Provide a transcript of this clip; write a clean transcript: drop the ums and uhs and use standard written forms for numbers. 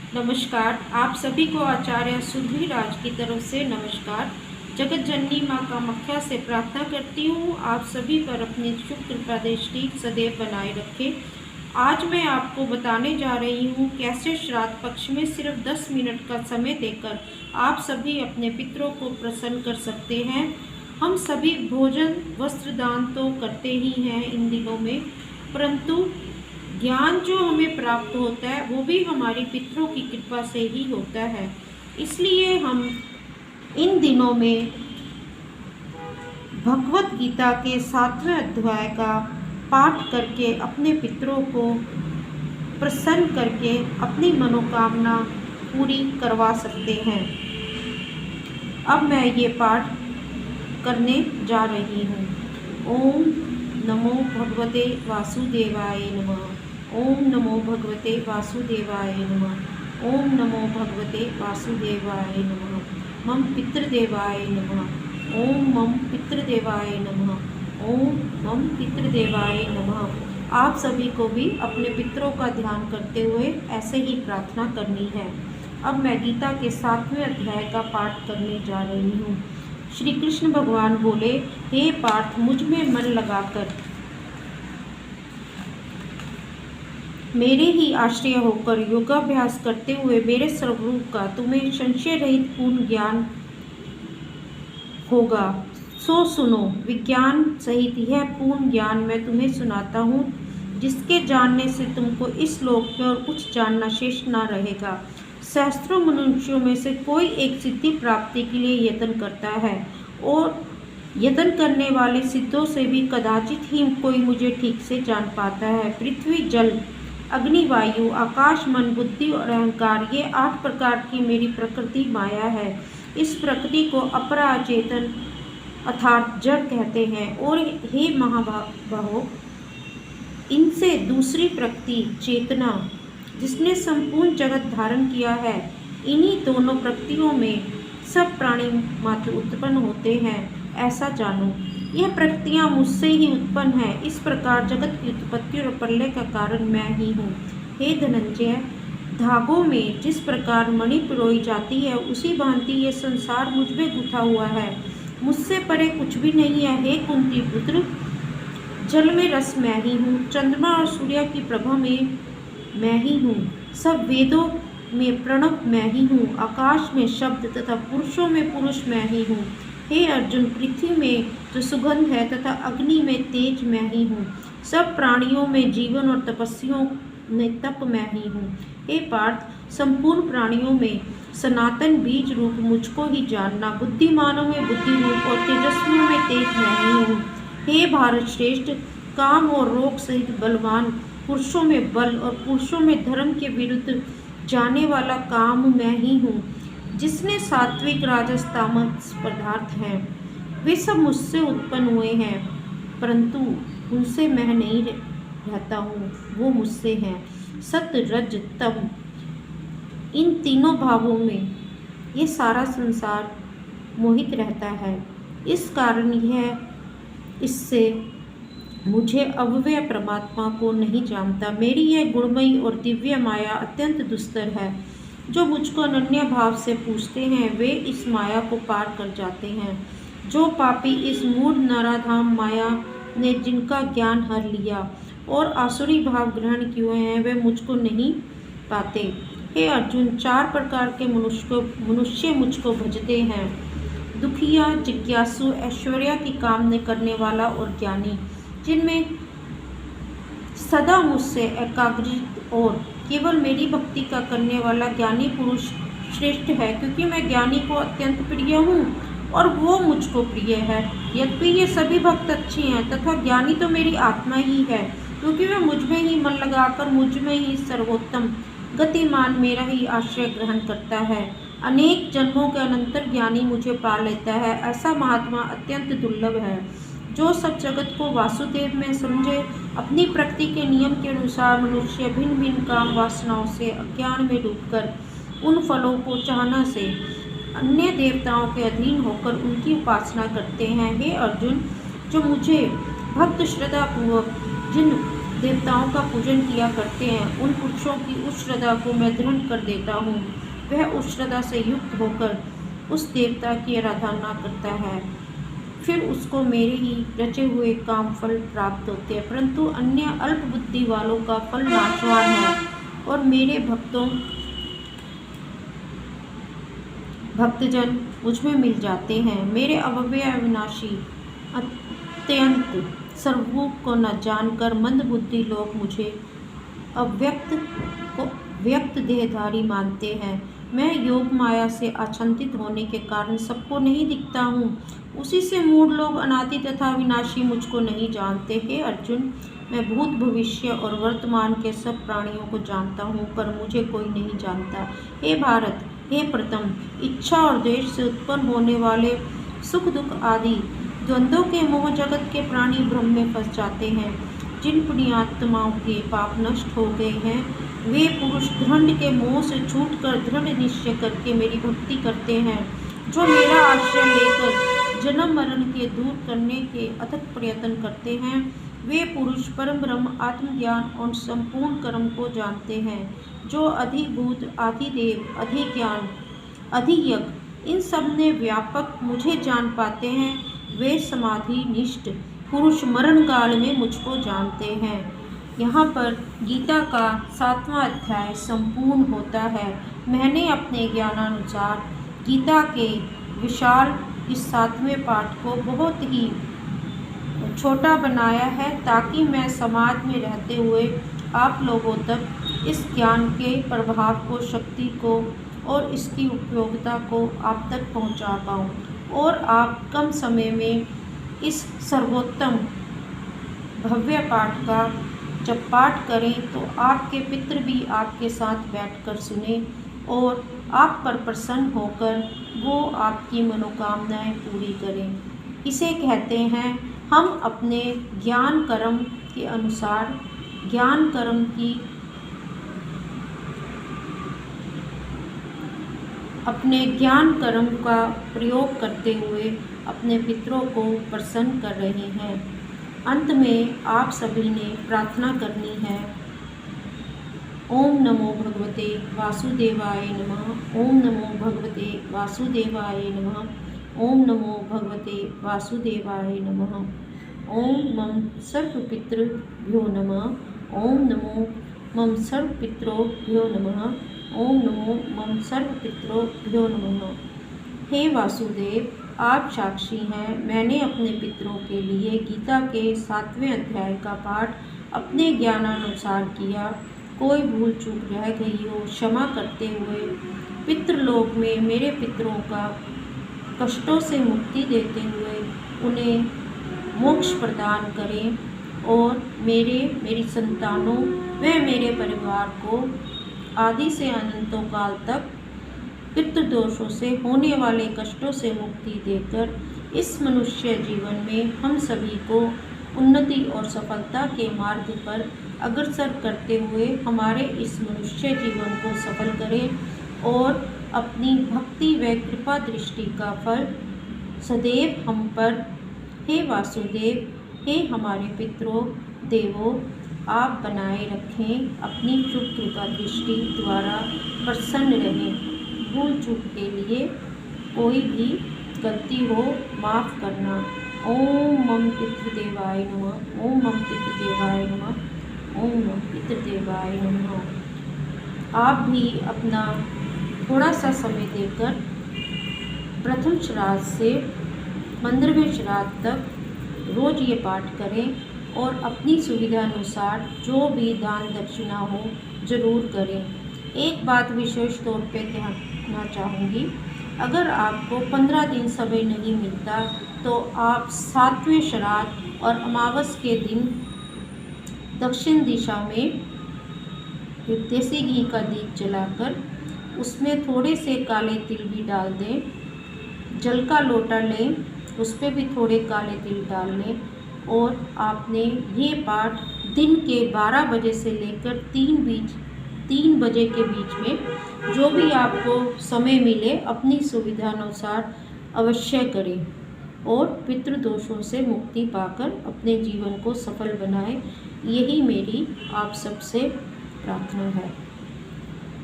नमस्कार। आप सभी को आचार्य सुधीर राज की तरफ से नमस्कार। जगत जननी माँ कामाख्या से प्रार्थना करती हूँ आप सभी पर अपनी शुभ कृपा दृष्टि सदैव बनाए रखें। आज मैं आपको बताने जा रही हूँ कैसे श्राद्ध पक्ष में सिर्फ 10 मिनट का समय देकर आप सभी अपने पितरों को प्रसन्न कर सकते हैं। हम सभी भोजन वस्त्र दान तो करते ही हैं इन दिनों में, परंतु ज्ञान जो हमें प्राप्त होता है वो भी हमारी पितरों की कृपा से ही होता है। इसलिए हम इन दिनों में भगवत गीता के 7वें अध्याय का पाठ करके अपने पितरों को प्रसन्न करके अपनी मनोकामना पूरी करवा सकते हैं। अब मैं ये पाठ करने जा रही हूँ। ओम नमो भगवते वासुदेवाय नमः। ओम नमो भगवते वासुदेवाय नमः। ओम नमो भगवते वासुदेवाय नमः। मम पितृदेवाय नमः। ओम मम पितृदेवाय नमः। ओम मम पितृदेवाय नमः। आप सभी को भी अपने पितरों का ध्यान करते हुए ऐसे ही प्रार्थना करनी है। अब मैं गीता के 7वें अध्याय का पाठ करने जा रही हूँ। श्री कृष्ण भगवान बोले, हे पार्थ, मुझ में मन लगाकर मेरे ही आश्रय होकर योगाभ्यास करते हुए मेरे स्वरूप का तुम्हें संशय रहित पूर्ण ज्ञान होगा। सो सुनो, विज्ञान सहित यह पूर्ण ज्ञान मैं तुम्हें सुनाता हूँ, जिसके जानने से तुमको इस लोक में और कुछ जानना शेष न रहेगा। सहस्त्रों मनुष्यों में से कोई एक सिद्धि प्राप्ति के लिए यत्न करता है, और यत्न करने वाले सिद्धों से भी कदाचित ही कोई मुझे ठीक से जान पाता है। पृथ्वी, जल, अग्नि, वायु, आकाश, मन, बुद्धि और अहंकार, ये 8 प्रकार की मेरी प्रकृति माया है। इस प्रकृति को अपरा अचेतन अर्थात जड़ कहते हैं। और हे महाबाहो, इनसे दूसरी प्रकृति चेतना, जिसने संपूर्ण जगत धारण किया है, इन्हीं दोनों प्रकृतियों में सब प्राणी मात्र उत्पन्न होते हैं, ऐसा जानो। यह प्रकृतियाँ मुझसे ही उत्पन्न है। इस प्रकार जगत की उत्पत्ति और प्रलय का कारण मैं ही हूँ। हे धनंजय, धागों में जिस प्रकार मणि पिरोई जाती है, उसी भांति ये संसार मुझ में गुथा हुआ है, मुझसे परे कुछ भी नहीं है। हे कुंती पुत्र, जल में रस मैं ही हूँ, चंद्रमा और सूर्य की प्रभा में मैं ही हूँ, सब वेदों में प्रणव मैं ही हूँ, आकाश में शब्द तथा पुरुषों में पुरुष मैं ही हूँ। हे अर्जुन, पृथ्वी में जो सुगंध है तथा अग्नि में तेज मैं ही हूँ, सब प्राणियों में जीवन और तपस्वियों में तप मैं ही हूँ। हे पार्थ, संपूर्ण प्राणियों में सनातन बीज रूप मुझको ही जानना, बुद्धिमानों में बुद्धि रूप और तेजस्वियों में तेज मैं ही हूँ। हे भारत श्रेष्ठ, काम और रोग सहित बलवान पुरुषों में बल और पुरुषों में धर्म के विरुद्ध जाने वाला काम मैं ही हूँ। जिसने सात्विक राजस तामस पदार्थ हैं, वे सब मुझसे उत्पन्न हुए हैं, परंतु उनसे मैं नहीं रहता हूँ, वो मुझसे हैं। सत्य, रज, तम, इन तीनों भावों में ये सारा संसार मोहित रहता है। इस कारण यह इससे मुझे अव्यय परमात्मा को नहीं जानता। मेरी यह गुणमयी और दिव्य माया अत्यंत दुस्तर है। जो मुझको अनन्य भाव से पूछते हैं, वे इस माया को पार कर जाते हैं। जो पापी इस मूढ़ नराधाम माया ने जिनका ज्ञान हर लिया और आसुरी भाव ग्रहण किए हैं, वे मुझको नहीं पाते। हे अर्जुन, 4 प्रकार के मनुष्य मुझको भजते हैं: दुखिया, जिज्ञासु, ऐश्वर्य की कामना करने वाला और ज्ञानी, जिनमें सदा मुझसे एकाग्रित और केवल मेरी भक्ति का करने वाला ज्ञानी पुरुष श्रेष्ठ है, क्योंकि मैं ज्ञानी को अत्यंत प्रिय हूँ और वो मुझको प्रिय है। यद्यपि ये सभी भक्त अच्छे हैं तथा ज्ञानी तो मेरी आत्मा ही है, क्योंकि वह मुझ में ही मन लगाकर मुझ में ही सर्वोत्तम गतिमान मेरा ही आश्रय ग्रहण करता है। अनेक जन्मों के अनंतर ज्ञानी मुझे पा लेता है। ऐसा महात्मा अत्यंत दुर्लभ है, जो सब जगत को वासुदेव में समझे। अपनी प्रकृति के नियम के अनुसार मनुष्य भिन्न भिन्न काम वासनाओं से अज्ञान में डूबकर उन फलों को चाहना से अन्य देवताओं के अधीन होकर उनकी उपासना करते हैं। हे अर्जुन, जो मुझे भक्त श्रद्धापूर्वक जिन देवताओं का पूजन किया करते हैं, उन पुरुषों की उस श्रद्धा को मैं दृढ़ कर देता हूँ। वह उस श्रद्धा से युक्त होकर उस देवता की आराधना करता है, फिर उसको मेरे ही रचे हुए काम फल प्राप्त होते हैं। परंतु अन्य अल्प बुद्धि वालों का फल नाशवान है और मेरे भक्तजन मुझमें मिल जाते हैं। मेरे अव्यय अविनाशी अत्यंत सर्वभूत को न जानकर मंद बुद्धि लोग मुझे अव्यक्त को व्यक्त देहधारी मानते हैं। मैं योग माया से आच्छादित होने के कारण सबको नहीं दिखता हूँ, उसी से मूढ़ लोग अनादि तथा विनाशी मुझको नहीं जानते। हे अर्जुन, मैं भूत भविष्य और वर्तमान के सब प्राणियों को जानता हूँ, पर मुझे कोई नहीं जानता। हे भारत, हे प्रथम, इच्छा और द्वेष से उत्पन्न होने वाले सुख दुख आदि द्वंद्वों के मोह जगत के प्राणी भ्रम में फंस जाते हैं। जिन पुण्यात्माओं के पाप नष्ट हो गए हैं, वे पुरुष दृढ़ के मोह से छूटकर दृढ़ निश्चय करके मेरी भक्ति करते हैं। जो मेरा आश्रय लेकर जन्म मरण के दूर करने के अथक प्रयत्न करते हैं, वे पुरुष परम ब्रह्म आत्मज्ञान और संपूर्ण कर्म को जानते हैं। जो अधिभूत, अधिदेव, अधिज्ञान, अधियज्ञ इन सब में व्यापक मुझे जान पाते हैं, वे समाधि निष्ठ पुरुष मरण काल में मुझको जानते हैं। यहाँ पर गीता का 7वां अध्याय संपूर्ण होता है। मैंने अपने ज्ञानानुसार गीता के विशाल इस 7वें पाठ को बहुत ही छोटा बनाया है, ताकि मैं समाज में रहते हुए आप लोगों तक इस ज्ञान के प्रभाव को, शक्ति को और इसकी उपयोगिता को आप तक पहुंचा पाऊं और आप कम समय में इस सर्वोत्तम भव्य पाठ का जब पाठ करें तो आपके पितृ भी आपके साथ बैठकर सुने और आप पर प्रसन्न होकर वो आपकी मनोकामनाएं पूरी करें। इसे कहते हैं हम अपने ज्ञान कर्म के अनुसार ज्ञान कर्म की अपने ज्ञान कर्म का प्रयोग करते हुए अपने पितरों को प्रसन्न कर रहे हैं। अंत में आप सभी ने प्रार्थना करनी है। ओम नमो भगवते वासुदेवाय नमः। ओम नमो भगवते वासुदेवाय नमः। ओम नमो भगवते वासुदेवाय नमः। ओम मम सर्वपितृभ्यो नमः। ओम नमो मम सर्वपितृभ्यो नमः। ओम नमो मम सर्वपितृभ्यो नमः। हे वासुदेव, आप साक्षी हैं, मैंने अपने पितरों के लिए गीता के 7वें अध्याय का पाठ अपने ज्ञानानुसार किया। कोई भूल चूक रह गई हो क्षमा करते हुए पितृलोक में मेरे पितरों का कष्टों से मुक्ति देते हुए उन्हें मोक्ष प्रदान करें और मेरी संतानों व मेरे परिवार को आदि से अनंतों काल तक पितृदोषों से होने वाले कष्टों से मुक्ति देकर इस मनुष्य जीवन में हम सभी को उन्नति और सफलता के मार्ग पर अग्रसर करते हुए हमारे इस मनुष्य जीवन को सफल करें और अपनी भक्ति व कृपा दृष्टि का फल सदैव हम पर, हे वासुदेव, हे हमारे पितरों देवों, आप बनाए रखें। अपनी शुभ कृपा दृष्टि द्वारा प्रसन्न रहें। भूल चूक के लिए कोई भी गलती हो माफ़ करना। ओम मम पितृदेवाय नमः। ओम मम पितृदेवाय नमः। ओम मम पितृदेवाय नमः। आप भी अपना थोड़ा सा समय देकर प्रथम श्राद्ध से 15वें श्राद्ध तक रोज़ ये पाठ करें और अपनी सुविधा अनुसार जो भी दान दक्षिणा हो ज़रूर करें। एक बात विशेष तौर पे ध्यान देना चाहूँगी, अगर आपको 15 दिन समय नहीं मिलता तो आप 7वें श्राद्ध और अमावस के दिन दक्षिण दिशा में देसी घी का दीप जलाकर उसमें थोड़े से काले तिल भी डाल दें। जल का लोटा लें, उस पर भी थोड़े काले तिल डाल लें और आपने ये पाठ दिन के 12 बजे से लेकर 3 बजे के बीच में जो भी आपको समय मिले अपनी सुविधा अनुसार अवश्य करें। और पितृदोषों से मुक्ति पाकर अपने जीवन को सफल बनाएं। यही मेरी आप सबसे प्रार्थना है।